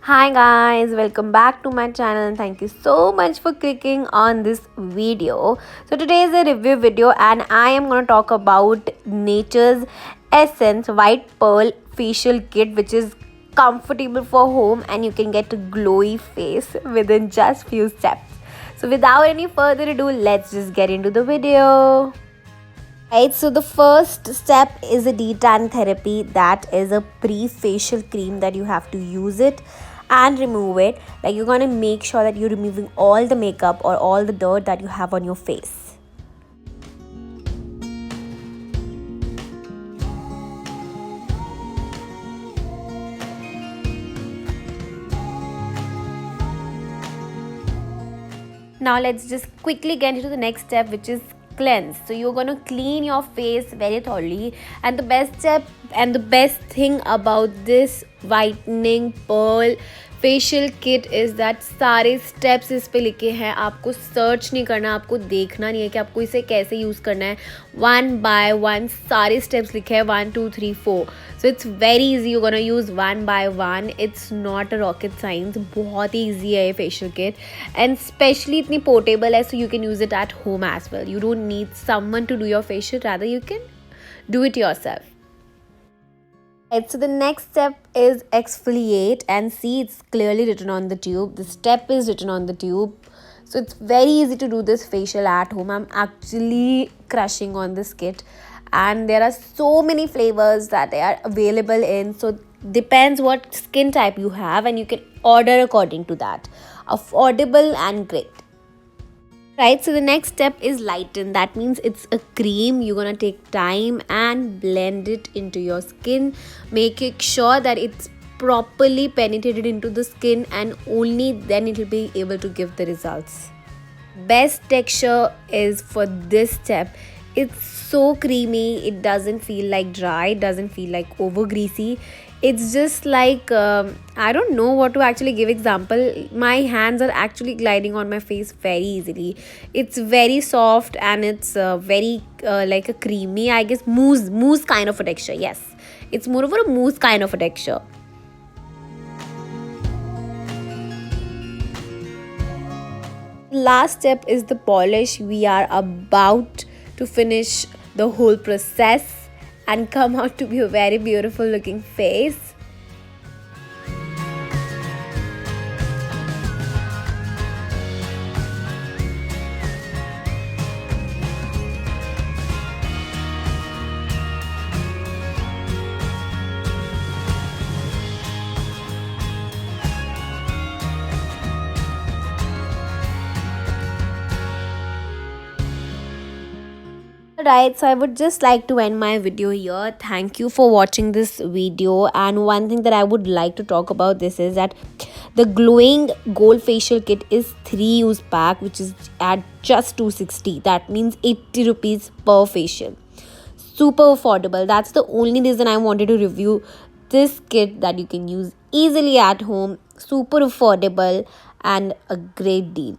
Hi guys, welcome back to my channel and thank you so much for clicking on this video. So today is a review video and I am going to talk about Nature's Essence White Pearl Facial Kit, which is comfortable for home and you can get a glowy face within just few steps. So without any further ado, let's just get into the video. Right, so the first step is a detan therapy. That is a pre-facial cream that you have to use it and remove it. Like, you're gonna make sure that you're removing all the makeup or all the dirt that you have on your face. Now let's just quickly get into the next step, which is cleanse. So you're going to clean your face very thoroughly, and the best step and the best thing about this whitening pearl facial kit is that सारे steps इस पे लिखे हैं. आपको search नहीं करना, आपको देखना नहीं है कि आपको इसे कैसे यूज़ करना है. 1 बाय 1 सारे स्टेप्स लिखे हैं, 1 2 3 4. So it's very easy. You gonna use 1 by 1. It's not a rocket science. बहुत ही ईजी है ये फेशियल किट एंड स्पेशली इतनी पोर्टेबल है, so you can use it at home as well. You don't need someone to do your facial, rather you can do it yourself. Right, so the next step is exfoliate, and see, it's clearly written on the tube. The step is written on the tube. So it's very easy to do this facial at home. I'm actually crushing on this kit and there are so many flavors that they are available in. So depends what skin type you have and you can order according to that. Affordable and great. Right, so the next step is Lighten. That means it's a cream. You're gonna take time and blend it into your skin, making sure that it's properly penetrated into the skin, and only then it will be able to give the results. Best texture is for this step. It's so creamy. It doesn't feel like dry. It doesn't feel like over greasy. It's just like I don't know what to actually give example. My hands are actually gliding on my face very easily. It's very soft and it's very like a creamy, I guess, mousse kind of a texture. Yes, it's more of a mousse kind of a texture. Last step is the polish. We are about to finish the whole process and come out to be a very beautiful looking face. Right, so I would just like to end my video here. Thank you for watching this video, and one thing that I would like to talk about this is that the glowing gold facial kit is 3 use pack, which is at just 260. That means 80 rupees per facial. Super affordable. That's the only reason I wanted to review this kit, that you can use easily at home, super affordable and a great deal.